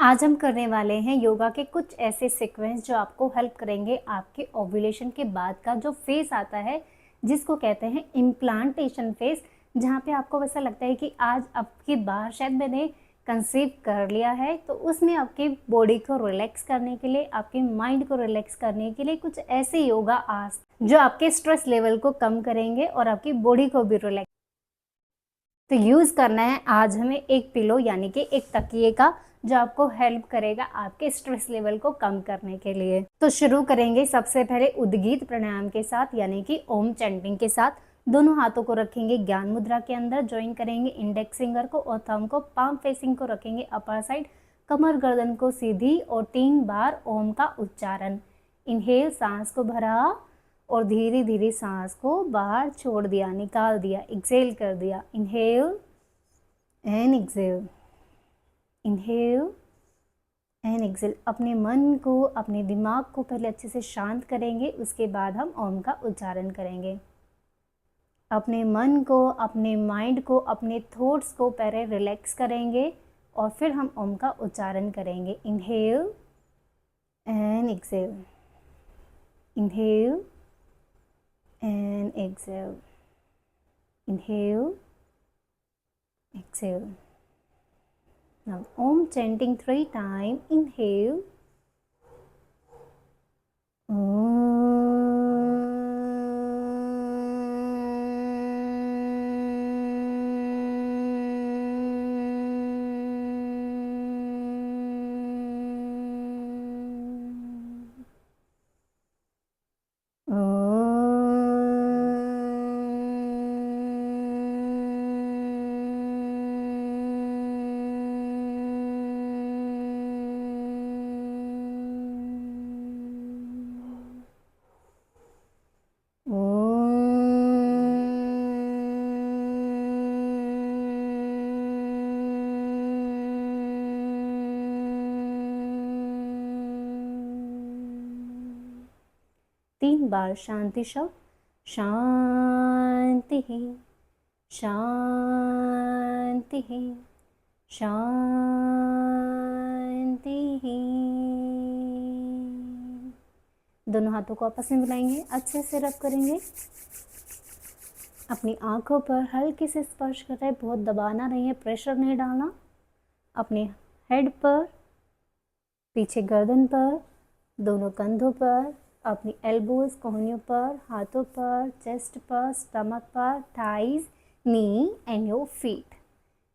आज हम करने वाले हैं योगा के कुछ ऐसे सीक्वेंस जो आपको हेल्प करेंगे आपके ओव्यूलेशन के बाद का जो फेज आता है जिसको कहते हैं इम्प्लांटेशन फेज, जहाँ पे आपको वैसा लगता है कि आज आपकी बार शायद मैंने कंसीव कर लिया है। तो उसमें आपकी बॉडी को रिलैक्स करने के लिए, आपके माइंड को रिलैक्स करने के लिए कुछ ऐसे योगा आसन जो आपके स्ट्रेस लेवल को कम करेंगे और आपकी बॉडी को भी रिलैक्स। तो यूज़ करना है आज हमें एक पिलो यानी कि एक तकिए का, जो आपको हेल्प करेगा आपके स्ट्रेस लेवल को कम करने के लिए। तो शुरू करेंगे सबसे पहले उद्गीत प्राणायाम के साथ यानी कि ओम चैंटिंग के साथ। दोनों हाथों को रखेंगे ज्ञान मुद्रा के अंदर, ज्वाइन करेंगे इंडेक्स फिंगर को और थंब को, पाम फेसिंग को रखेंगे अपर साइड, कमर गर्दन को सीधी और 3 बार ओम का उच्चारण। इनहेल, सांस को भरा और धीरे धीरे सांस को बाहर छोड़ दिया, निकाल दिया, एक्सेल कर दिया। Inhale and exhale, inhale and exhale. अपने मन को, अपने दिमाग को पहले अच्छे से शांत करेंगे, उसके बाद हम ओम का उच्चारण करेंगे। अपने मन को, अपने माइंड को, अपने थॉट्स को पहले रिलैक्स करेंगे और फिर हम ओम का उच्चारण करेंगे। Inhale and exhale, inhale and exhale, inhale, exhale. Now Om chanting 3 times. Inhale, तीन बार शांति शब्द, शांति, शांति, शांति। दोनों हाथों को आपस में मिलाएंगे, अच्छे से रब करेंगे। अपनी आंखों पर हल्के से स्पर्श कर रहे हैं, बहुत दबाना नहीं है, प्रेशर नहीं डालना। अपने हेड पर, पीछे गर्दन पर, दोनों कंधों पर, अपनी एल्बोज कोहनियों पर, हाथों पर, चेस्ट पर, स्टमक पर, thighs, knee and your feet.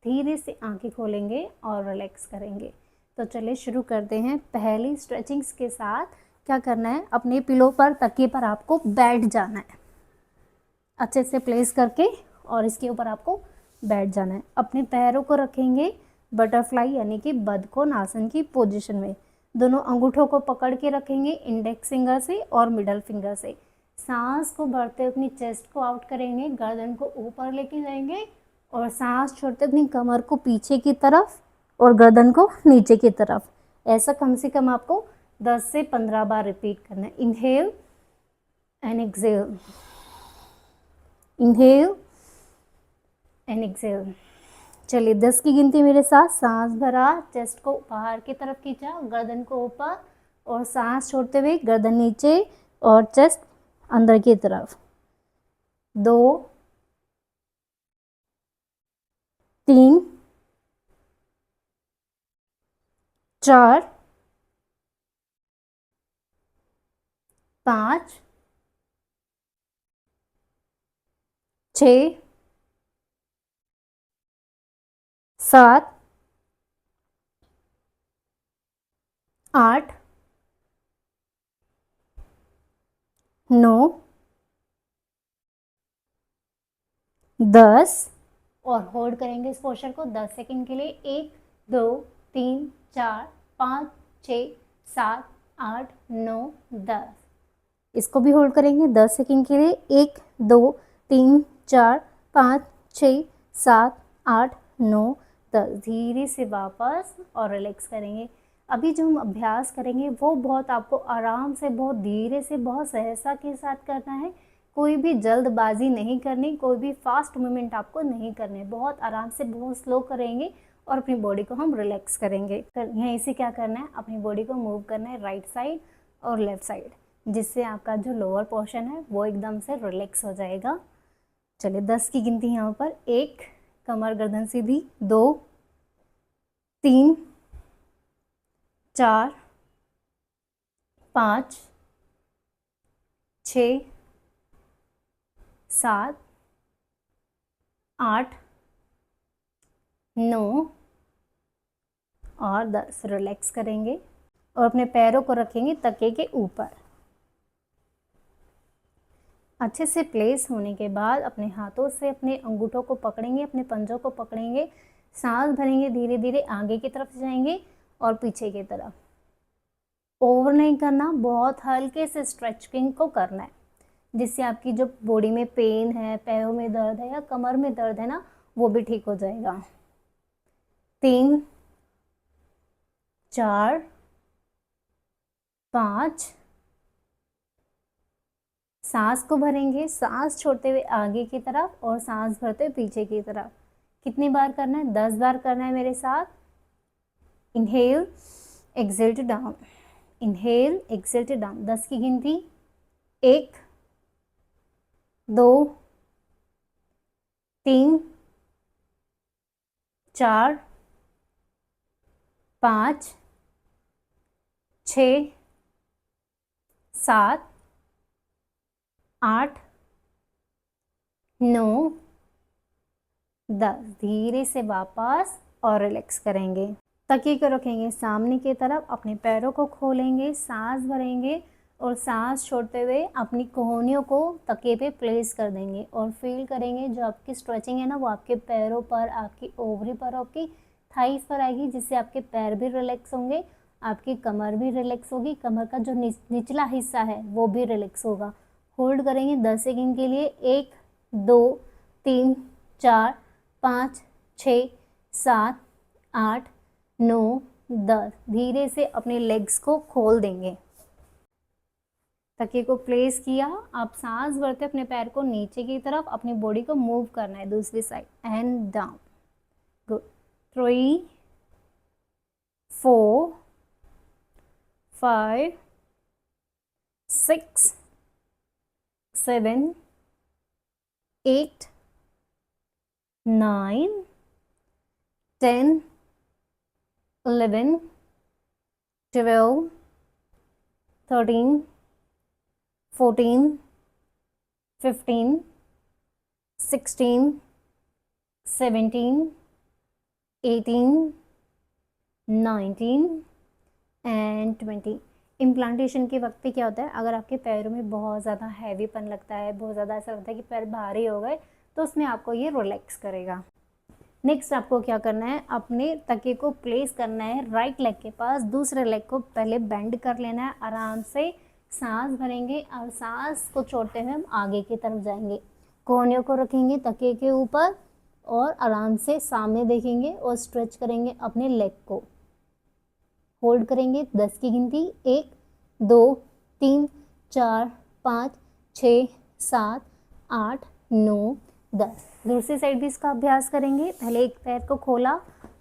धीरे से आंखें खोलेंगे और रिलैक्स करेंगे। तो चलिए शुरू करते हैं। पहली स्ट्रेचिंग्स के साथ क्या करना है, अपने पिलो पर, तकिए पर आपको बैठ जाना है, अच्छे से प्लेस करके, और इसके ऊपर आपको बैठ जाना है। अपने पैरों को रखेंगे बटरफ्लाई यानी कि बदकोनासन की पोजीशन में। दोनों अंगूठों को पकड़ के रखेंगे इंडेक्स फिंगर से और मिडल फिंगर से। सांस को भरते अपनी चेस्ट को आउट करेंगे, गर्दन को ऊपर लेके जाएंगे और सांस छोड़ते अपनी कमर को पीछे की तरफ और गर्दन को नीचे की तरफ। ऐसा कम से कम आपको 10 से 15 बार रिपीट करना है। Inhale and exhale, inhale and exhale. चलिए 10 की गिनती मेरे साथ। सांस भरा, चेस्ट को बाहर की तरफ खींचा, गर्दन को ऊपर और सांस छोड़ते हुए गर्दन नीचे और चेस्ट अंदर की तरफ। 2, 3, 4, 5, 6, 7, 8, 9, 10 और होल्ड करेंगे इस पोस्चर को 10 सेकंड के लिए। 1, 2, 3, 4, 5, 6, 7, 8, 9, 10। इसको भी होल्ड करेंगे 10 सेकंड के लिए। 1, 2, 3, 4, 5, 6, 7, 8, 9, 10। धीरे से वापस और रिलैक्स करेंगे। अभी जो हम अभ्यास करेंगे वो बहुत आपको आराम से, बहुत धीरे से, बहुत सहजता के साथ करना है। कोई भी जल्दबाजी नहीं करनी, कोई भी फास्ट मूवमेंट आपको नहीं करने, बहुत आराम से, बहुत स्लो करेंगे और अपनी बॉडी को हम रिलैक्स करेंगे। यहीं से क्या करना है, अपनी बॉडी को मूव करना है राइट साइड और लेफ्ट साइड, जिससे आपका जो लोअर पोर्शन है वो एकदम से रिलैक्स हो जाएगा। चलिए 10 की गिनती यहाँ पर, 1, कमर गर्दन सीधी, 2, 3, 4, 5, 6, 7, 8, 9 और 10। रिलैक्स करेंगे और अपने पैरों को रखेंगे तकिए के ऊपर। अच्छे से प्लेस होने के बाद अपने हाथों से अपने अंगूठों को पकड़ेंगे, अपने पंजों को पकड़ेंगे, सांस भरेंगे, धीरे धीरे आगे की तरफ जाएंगे और पीछे की तरफ। ओवर नहीं करना, बहुत हल्के से स्ट्रेचिंग को करना है, जिससे आपकी जो बॉडी में पेन है, पैरों में दर्द है या कमर में दर्द है ना, वो भी ठीक हो जाएगा। 3, 4, 5, सांस को भरेंगे, सांस छोड़ते हुए आगे की तरफ और सांस भरते हुए पीछे की तरफ। कितनी बार करना है? 10 बार करना है मेरे साथ। Inhale, exhale to down, inhale, exhale to down. 10 की गिनती, 1, 2, 3, 4, 5, 6, 7, 8, 9, 10। धीरे से वापस और रिलैक्स करेंगे। तकिए को रखेंगे सामने की तरफ, अपने पैरों को खोलेंगे, सांस भरेंगे और सांस छोड़ते हुए अपनी कोहनियों को तकिए पे प्लेस कर देंगे और फील करेंगे जो आपकी स्ट्रेचिंग है ना, वो आपके पैरों पर, आपकी ओवरी पर, आपकी थाइस पर आएगी, जिससे आपके पैर भी रिलैक्स होंगे, आपकी कमर भी रिलैक्स होगी, कमर का जो निचला हिस्सा है वो भी रिलैक्स होगा। होल्ड करेंगे 10 सेकेंड के लिए। 1, 2, 3, 4, 5, 6, 7, 8, 9, 10। धीरे से अपने लेग्स को खोल देंगे। तकिए को प्लेस किया, आप सांस भरते अपने पैर को नीचे की तरफ, अपनी बॉडी को मूव करना है दूसरी side and down. Good. 3, 4, 5, 6, 7, 8, 9, 10, 11, 12, 13, 14, 15, 16, 17, 18, 19 and 20। Implantation के वक्त पे क्या होता है, अगर आपके पैरों में बहुत ज़्यादा हैवीपन लगता है, बहुत ज़्यादा ऐसा लगता है कि पैर भारी हो गए, तो उसमें आपको ये रिलैक्स करेगा। नेक्स्ट आपको क्या करना है, अपने तकिए को प्लेस करना है राइट लेग के पास, दूसरे लेग को पहले बेंड कर लेना है, आराम से सांस भरेंगे और सांस को छोड़ते हुए हम आगे की तरफ जाएंगे। कोहनियों को रखेंगे तकिए के ऊपर और आराम से सामने देखेंगे और स्ट्रेच करेंगे अपने लेग को। होल्ड करेंगे 10 की गिनती, 1, 2, 3, 4, 5, 6, 7, 8, 9, 10। दूसरी साइड भी इसका अभ्यास करेंगे। पहले एक पैर को खोला,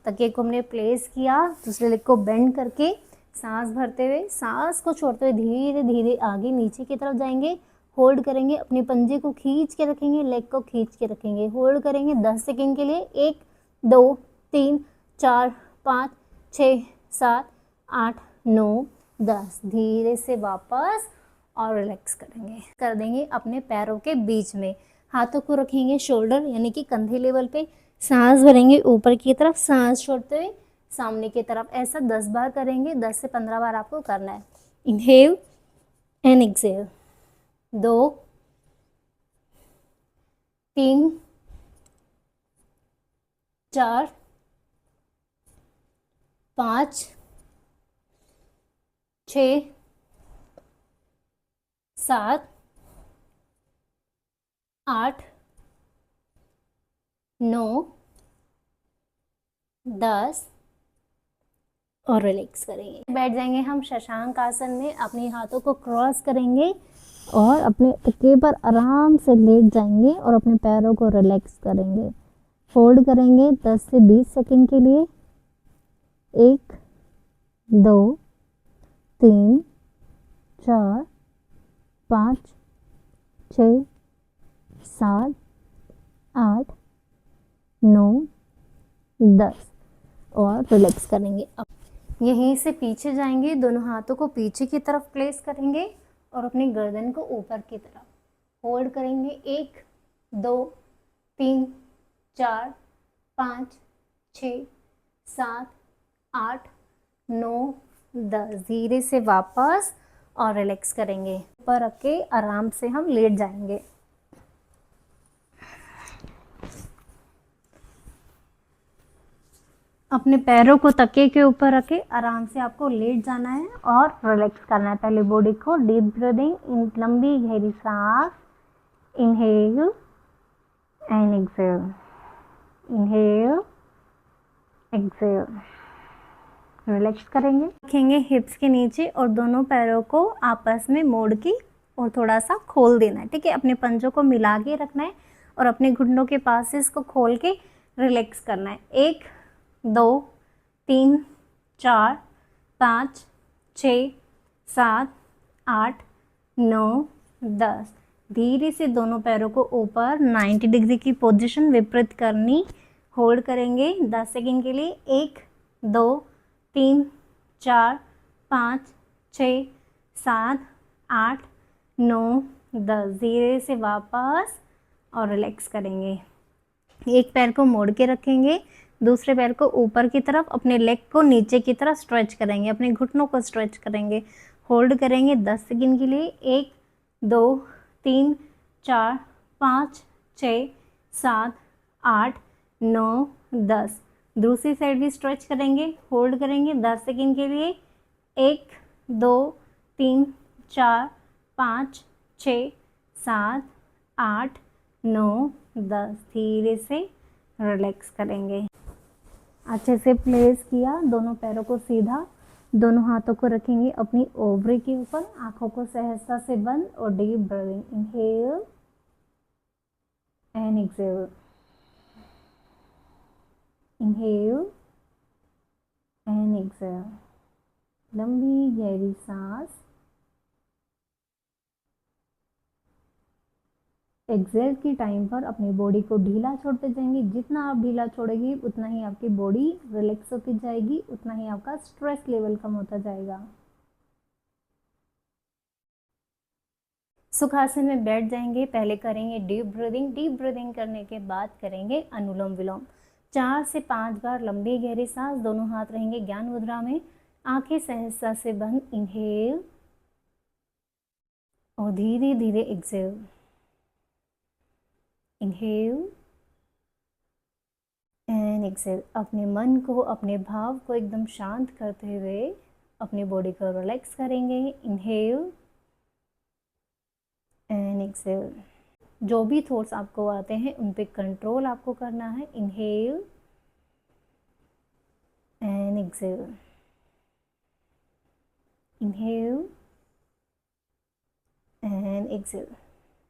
तकिए को हमने प्लेस किया, दूसरे लेग को बेंड करके सांस भरते हुए, सांस को छोड़ते हुए धीरे धीरे आगे नीचे की तरफ जाएंगे। होल्ड करेंगे, अपने पंजे को खींच के रखेंगे, लेग को खींच के रखेंगे। होल्ड करेंगे 10 सेकेंड के लिए। 1, 2, 3, 4, 5, 6, 7, 8, 9, 10। धीरे से वापस और रिलैक्स करेंगे, कर देंगे अपने पैरों के बीच में। हाथों को रखेंगे शोल्डर यानी कि कंधे लेवल पे, सांस भरेंगे ऊपर की तरफ, सांस छोड़ते हुए सामने की तरफ। ऐसा 10 बार करेंगे, 10 से 15 बार आपको करना है। Inhale and Excel. 2, 3, 4, 5, 6, 7, 8, 9, 10 और रिलैक्स करेंगे। बैठ जाएंगे हम शशांक आसन में। अपने हाथों को क्रॉस करेंगे और अपने तकिए पर आराम से लेट जाएंगे और अपने पैरों को रिलैक्स करेंगे। होल्ड करेंगे 10 से 20 सेकंड के लिए। 1 2 3 4 5 6 7 8 9 10 और रिलैक्स करेंगे। अब यहीं से पीछे जाएंगे, दोनों हाथों को पीछे की तरफ प्लेस करेंगे और अपनी गर्दन को ऊपर की तरफ होल्ड करेंगे। 1 2 3 4 5 6 7 8 9 10। धीरे से वापस और रिलैक्स करेंगे। ऊपर रख के आराम से हम लेट जाएंगे। अपने पैरों को तकिए के ऊपर रखे आराम से आपको लेट जाना है और रिलैक्स करना है पहले बॉडी को। डीप ब्रीदिंग, इन लंबी गहरी सांस, inhale and exhale, inhale exhale. Relax करेंगे, रखेंगे हिप्स के नीचे और दोनों पैरों को आपस में मोड़ के और थोड़ा सा खोल देना है। ठीक है, अपने पंजों को मिला के रखना है और अपने घुटनों के पास से इसको खोल के रिलैक्स करना है। 1 2 3 4 5 6 7 8 9 10। धीरे से दोनों पैरों को ऊपर 90 डिग्री की पोजीशन विपरीत करनी। होल्ड करेंगे 10 सेकंड के लिए। 1 2 3 4 5 6 7 8 9 10। धीरे से वापस और रिलैक्स करेंगे। एक पैर को मोड़ के रखेंगे, दूसरे पैर को ऊपर की तरफ, अपने लेग को नीचे की तरफ स्ट्रेच करेंगे, अपने घुटनों को स्ट्रेच करेंगे। होल्ड करेंगे 10 सेकंड के लिए। 1 2 3 4 5 6 7 8 9 10। दूसरी साइड भी स्ट्रेच करेंगे। होल्ड करेंगे 10 सेकंड के लिए। 1 2 3 4 5 6 7 8 9 10। धीरे से रिलैक्स करेंगे। अच्छे से प्लेस किया, दोनों पैरों को सीधा, दोनों हाथों को रखेंगे अपनी ओवरी के ऊपर, आंखों को सहजता से बंद और deep breathing. Inhale and exhale, inhale and exhale. लंबी गहरी सांस। एक्सहेल की टाइम पर अपनी बॉडी को ढीला छोड़ते जाएंगे। जितना आप ढीला छोड़ेंगे उतना ही आपकी बॉडी रिलैक्स होती जाएगी, उतना ही आपका स्ट्रेस लेवल कम होता जाएगा। सुखासन में बैठ जाएंगे। पहले करेंगे डीप ब्रीदिंग। डीप ब्रीदिंग करने के बाद करेंगे अनुलोम विलोम। 4 से 5 बार लंबी गहरी सांस, दोनों हाथ रहेंगे ज्ञान मुद्रा में, आंखें सहजता से बंद। इनहेल और धीरे धीरे एक्सहेल। Inhale and exhale. अपने मन को, अपने भाव को एकदम शांत करते हुए अपनी बॉडी को रिलैक्स करेंगे। Inhale and exhale. जो भी थॉट्स आपको आते हैं उन पे कंट्रोल आपको करना है। Inhale and exhale, inhale and exhale.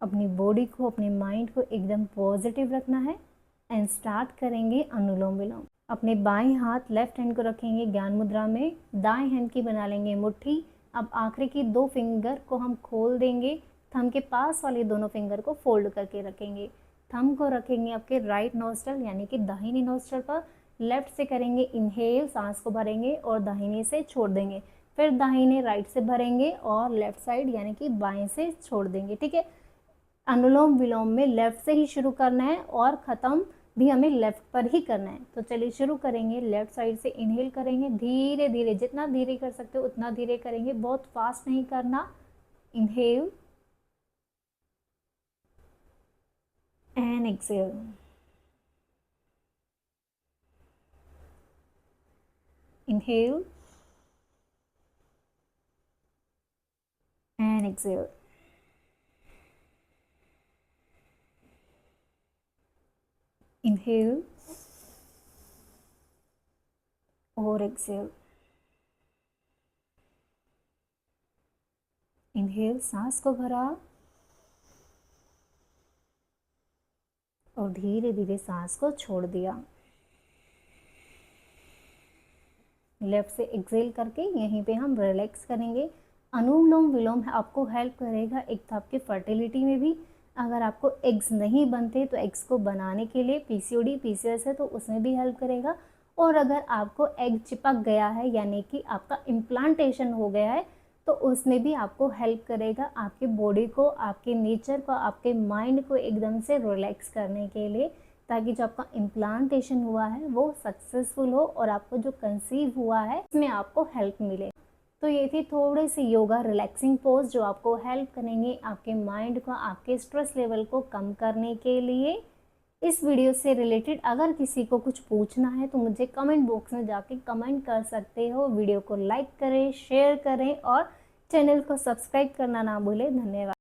अपनी बॉडी को, अपने माइंड को एकदम पॉजिटिव रखना है एंड स्टार्ट करेंगे अनुलोम विलोम। अपने बाएं हाथ लेफ्ट हैंड को रखेंगे ज्ञान मुद्रा में, दाएं हैंड की बना लेंगे मुट्ठी। अब आखिरी की 2 फिंगर को हम खोल देंगे, थंब के पास वाले दोनों फिंगर को फोल्ड करके रखेंगे। थंब को रखेंगे आपके राइट नोस्ट्रल यानी कि दाहिनी नोस्ट्रल पर। लेफ्ट से करेंगे इनहेल, सांस को भरेंगे और दाहिने से छोड़ देंगे। फिर दाहिने राइट से भरेंगे और लेफ्ट साइड यानी कि बाएं से छोड़ देंगे। ठीक है, अनुलोम विलोम में लेफ्ट से ही शुरू करना है और ख़त्म भी हमें लेफ्ट पर ही करना है। तो चलिए शुरू करेंगे। लेफ्ट साइड से इनहेल करेंगे, धीरे धीरे, जितना धीरे कर सकते हो उतना धीरे करेंगे, बहुत फास्ट नहीं करना। Inhale and exhale, inhale and exhale, inhale और एक्सहेल। इनहेल, सांस को भरा, और धीरे धीरे सांस को छोड़ दिया। लेफ्ट से एक्सेल करके यहीं पे हम रिलैक्स करेंगे। अनुलोम विलोम आपको हेल्प करेगा एक तो आपके फर्टिलिटी में भी। अगर आपको एग्स नहीं बनते तो एग्स को बनाने के लिए, पीसीओडी पीसीओएस है तो उसमें भी हेल्प करेगा। और अगर आपको एग चिपक गया है यानी कि आपका इम्प्लांटेशन हो गया है तो उसमें भी आपको हेल्प करेगा आपके बॉडी को, आपके नेचर को, आपके माइंड को एकदम से रिलैक्स करने के लिए, ताकि जो आपका इम्प्लांटेशन हुआ है वो सक्सेसफुल हो और आपको जो कंसीव हुआ है उसमें आपको हेल्प मिले। तो ये थी थोड़े से योगा रिलैक्सिंग पोज जो आपको हेल्प करेंगे आपके माइंड को, आपके स्ट्रेस लेवल को कम करने के लिए। इस वीडियो से रिलेटेड अगर किसी को कुछ पूछना है तो मुझे कमेंट बॉक्स में जाके कमेंट कर सकते हो। वीडियो को लाइक करें, शेयर करें और चैनल को सब्सक्राइब करना ना भूलें। धन्यवाद।